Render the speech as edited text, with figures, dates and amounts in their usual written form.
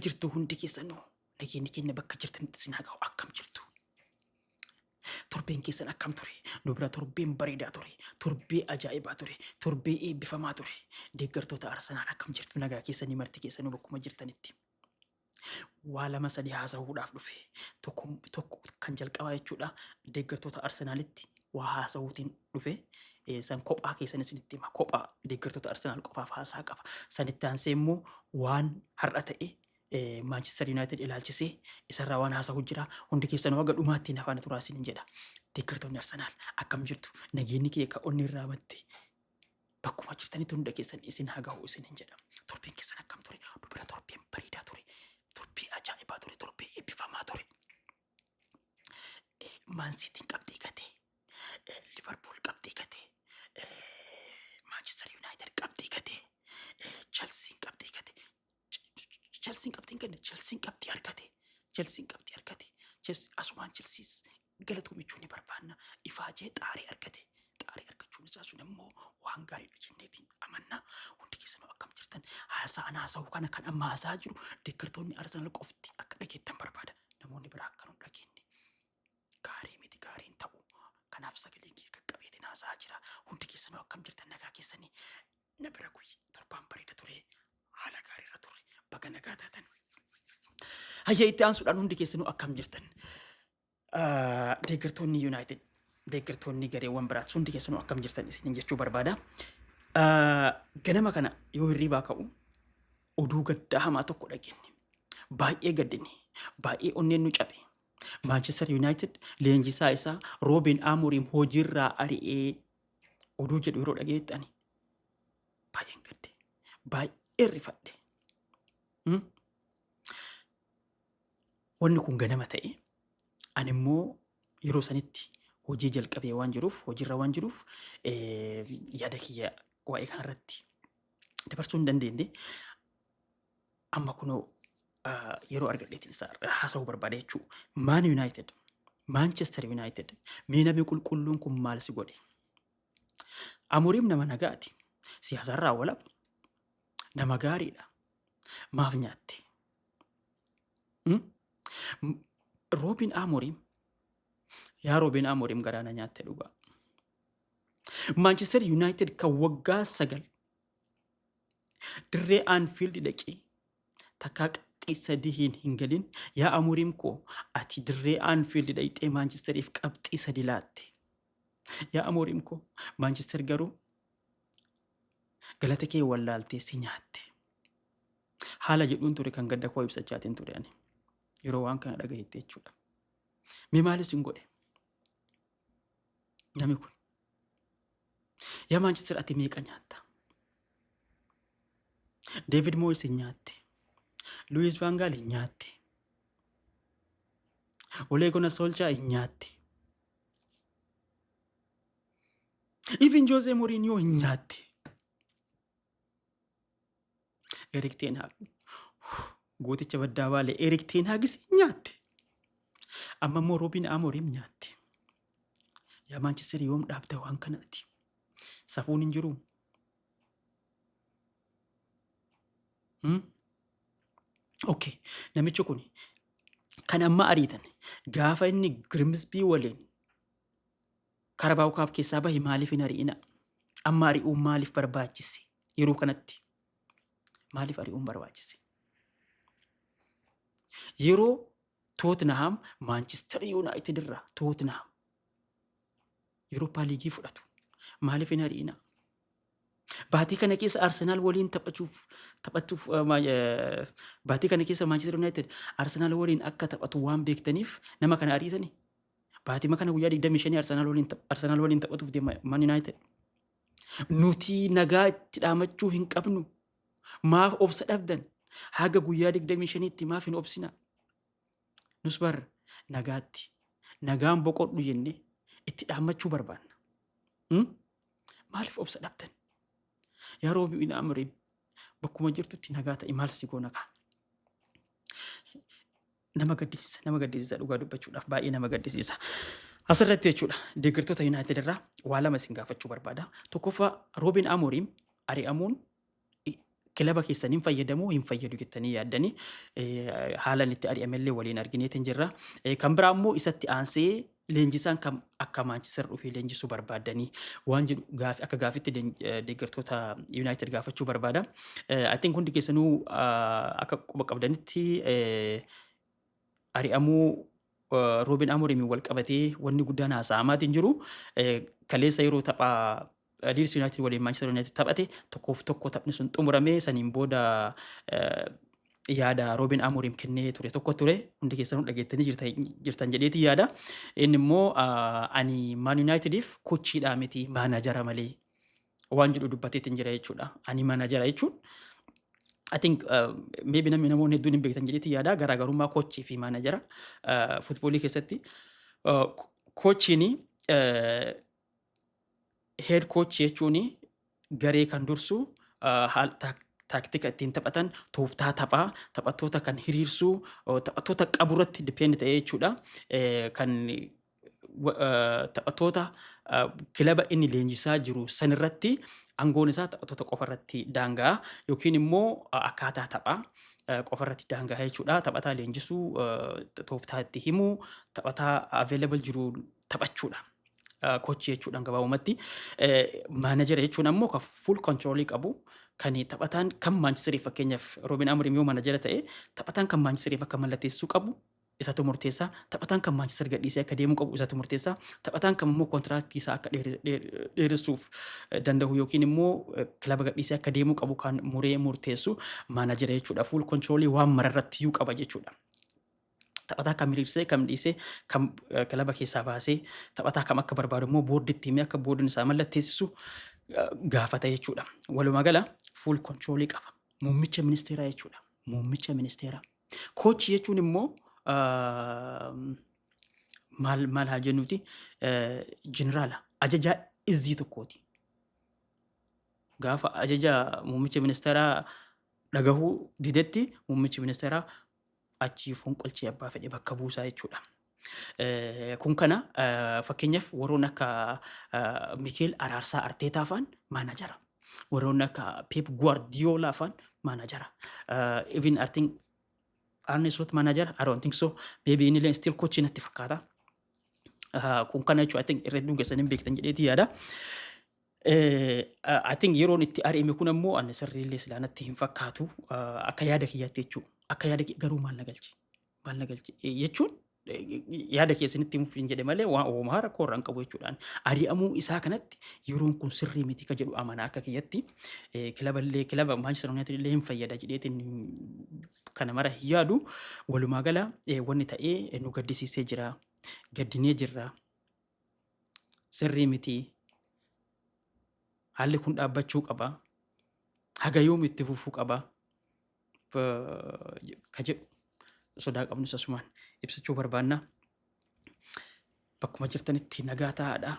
jirtu hundi keessanuu nageenyi keenya bakka jirtanitti isin haa ga'u. Akkam jirtu? Torbeen keessan akkam ture? Nu bira torbeen bareedaa ture. Torbee ajaa'ibaa ture. Torbee eebbifamaa ture. Deeggartoota Arsenaal akkam jirtu? Nagaa keessanii marti keessanuu bakkuma jirtanitti. Waa lama sadii haasa'uudhaaf dhufe. Tokko kan jalqabaa jechuudha. Deeggartoota Arsenaalitti waa haasa'uutiin dhufe. San kophaa keessan isinitti hima. Kophaa deeggartoota Arsenaal qofaaf haasaa qaba. Sanitti aansee immoo waan har'a ta'e Manchester United ilaalchisee isarraa waan haasa'u jira. Hundi keessan waga dhumaatti na faana turaa isinin jedha. Deeggartoonni Arsenaal akkam jirtu? Nageenyi kee akka onni irraa matte bakkuma jirtanitti hunda keessan isin haa ga'u isinin jedha. Torbeen keessan akkam ture? Dubara torbeen bareedaa ture. Torbee ajaa'ibaa ture. Torbee eebbifamaa ture. Man Cityn qabxii gatee. Liverpool qabxii gatee. Manchester United qabxii gatee. Chelsea qabxii gatee. Chelsea qabxii kenne. Chelsea qabxii argate. Chelsea qabxii argate. Chelsea asumaan Chelseas galatoomachuu ni barbaanna. Ifaajee xaarii argate. Xaarii argachuun isaa sun immoo waan gaariidha jenneetiin amanna. Hundi keessanuu akkam jirtan? Haasa'uu kana kan amma haasa'aa jiru deeggartoonni Arsenaal qofti akka dhageettan barbaada. Namoonni biraa akka nu dhageenye. Gaarii miti gaariin ta'u. Kanaaf sagalee kee qaqqabeetiin haasa'aa jira. Hundi keessanuu akkam jirtan? Nagaa keessanii na bira guyyi torbaan bareeda ture. Haala gaariirra ture. Baga nagaa taatan. Hayya itti aansuudhaan hundi keessanuu akkam jirtan? Deeggartoonni United, deeggartoonni gareewwan biraas hundi keessanuu akkam jirtan isin jechuu barbaada. Ganama kana yoo hirribaa ka'u oduu gaddaa hamaa tokko dhageenye. Baay'ee gaddine. Baay'ee onneen nu cabe. Manchester United leenjisaa isaa Ruben Amorim hojiirraa ari'ee oduu jedhu yeroo dhageettani baay'een gadde. Baay'ee rifadhe. Wanni kun ganama ta'e ani immoo yeroo sanitti hojii jalqabee waan jiruuf hojiirra waan jiruuf yaada kiyya waa'ee kanarratti dabarsuu hin dandeenye. Amma kunoo yeroo argadheetiin isaa haasa'uu barbaada jechuudha. Man United, Manchester United mee namni qulqulluun kun maal si godhe? Amorim nama nagaati. Siyaasarraa walaba. Nama gaariidha. Maaf nyaatte? Ruben Amorim yaa Ruben Amorim garaana nyaatte dhugaa. Manchester United kan waggaa 9 dirree Anfield dhaqee takkaa qabxii 3 hin galin. Yaa Amorim koo ati dirree Anfield dhaqxee Manchesteriif qabxii 3 laatte. Yaa Amorim koo Manchester garuu galata kee wallaaltee si nyaatte. Haala jedhuun ture kan gadda koo ibsachaatiin ture ani. Yeroo waan kana dhagayetti jechuudha. Mee maalis hin godhe? Namni kun. Yaa Manchester ati meeqa nyaatta? David Moyes hin nyaatte. Louis van Gaal hin nyaatte. Ole Gunnar Solskjaer hin nyaatte. Even Jose Mourinho hin nyaatte. Erik ten Hag gooticha baddaa baale Erik ten Hagis nyaatte. Amma immoo Ruben Amorim nyaatte. Yaa Manchester yoom dhaabda waan kanaati? Safuun hin jiru. Okay, namichi kun kan amma ariitan gaafa inni Grimsby waliin Carabao Cup keessaa bahe maaliif hin ari'ina? Amma ari'uun maaliif barbaachise? Yeroo kanatti maaliif ari'uun barbaachise? Yeroo Tottenham Manchester United irraa Tottenham Europa League fudhatu maaliif hin ari'ina? Baatii kana keessa Arsenal waliin taphachuuf baatii kana keessa Manchester United Arsenal waliin akka taphatu waan beektaniif nama kana ariitani. Baatii kana guyyaa 25 Arsenal waliin taphatuuf deema Man United. Nuti nagaa itti dhaamachuu hin qabnu. Maaf obsa dhabdan? Haga guyyaa 25tti maaf hin obsina? Nus bar nagaatti nagaan boqodhu jenne itti dhaamachuu barbaanna. Maaliif obsa dhabdan? Yaa Ruben Amorim bakkuma jirtutti nagaa ta'i maal si goona kaan? Nama gaddisiisa dhugaa dubbachuudhaaf baay'ee nama gaddisiisa. Asirratti jechuudha deeggartoota United irraa waa lama isin gaafachuu barbaada. Tokkoffaa Ruben Amorim ari'amuun kilaba keessaniin fayyadamu hin fayyadu jettanii yaaddanii haalan itti ari'amellee waliin argineetiin jirra. Kan biraa immoo isatti aansee leenjisaan kam akka Manchester dhufee leenjisuu barbaadanii waan jedhu akka gaafitti deeggartoota United gaafachuu barbaada. I think hundi keessanuu akka quba qabdanitti ari'amuu Ruben Amorim wal qabatee wanni guddaan haasa'amaatiin jiru kaleessa yeroo taphaa Leeds United waliin Manchester United taphate tokkoof tokko taphni sun xumuramee saniin booda yaada Ruben Amorim kennee ture tokko ture hundi keessanuu dhageettanii jirtan jedheeti yaada. Inni immoo ani Man Unitediif kochiidhaa miti maanajara malee waan jedhu dubbateetiin jira jechuudha. Ani maanajara jechuun I think maybe namoonni hedduun hin beektan jedheeti yaada garaagarummaa kochii fi maanajara futboolii keessatti kochiini head coach jechuun garee kan dursu taaktika ittiin taphatan tooftaa taphaa taphattoota kan hiriirsuu taphattoota qaburratti depend ta'ee jechuudha. Kan taphattoota kilaba inni leenjisaa jiru sanirratti aangoon isaa taphattoota qofarratti daanga'a yookiin immoo akkaataa taphaa qofarratti daanga'a jechuudha. Taphataa leenjisuu tooftaa itti himuu taphataa available jiru taphachuudha. Kochii jechuudhaan gabaabumatti maanajara jechuun ammoo kan full control qabu kan taphataan kan Manchester fakkeenyaaf Ruben Amorim yoo maanajara ta'e taphataan kan Manchester akka mallatteessuu qabu isatu murteessaa taphataan kan Manchester gadhiisee akka deemuu qabu isatu murteessaa taphataan kan immoo kontiraaktii isaa akka dheeressuuf danda'u yookiin immoo kilaba gadhiisee akka deemuu qabu kan muree murteessu maanajara jechuudha. Full control waan mararratti iyyuu qaba jechuudha. Taphataa kam hiriirsee kam dhiisee kam kilaba keessaa baasee taphataa kam akka barbaadu immoo boorditti himee akka boordiin isaa mallatteessisu gaafata jechuudha. Walumaa gala full control qaba. Muummicha ministeeraa jechuudha. Muummicha ministeeraa. Kochii jechuun immoo maal haa jennuuti jeneraala ajajaa izzii tokkooti. Gaafa ajajaa muummicha ministeeraa dhagahuu didetti muummichi ministeeraa achii fonqolchee abbaa fedhe bakka buusaa jechuudha. Kun kana fakkeenyaaf warroon akka Mikel Araarsaa Arteetaa faan maanajara. Warroon akka Pep Guardiola faan maanajara. Even I think Arne Slot manager, I don't think so. Maybe inni still coach natti fakkaata. Kun kana jechuun I think irra hedduun keessaniin beektan jedheeti yaada. I think yeroon itti ari'ame kun ammoo ani sirriillee silaanatti hin fakkaatu akka yaada kiyyaatti jechuudha. Akka yaada garuu maal nagalchi? Maal nagalchi? Jechuun yaada keessanitti himuuf hin jedhe malee waan uumamaa rakkoo irraan qabu jechuudhaan. Ari'amuu isaa kanatti yeroon kun sirrii miti ka jedhu amanaa akka kiyyatti kilaba Manchester United illee hin fayyada jedheetiin kana mara hin yaadu. Walumaa gala wanni ta'ee nu gaddisiisee jira. Gaddinee jirra. Sirrii miti. Haalli kun dhaabbachuu qaba. Haga yoom itti fufuu qaba. Ka jedhu sodaa qabnu asumaan ibsachuu barbaanna. Bakkuma jirtanitti nagaa ta'aadha.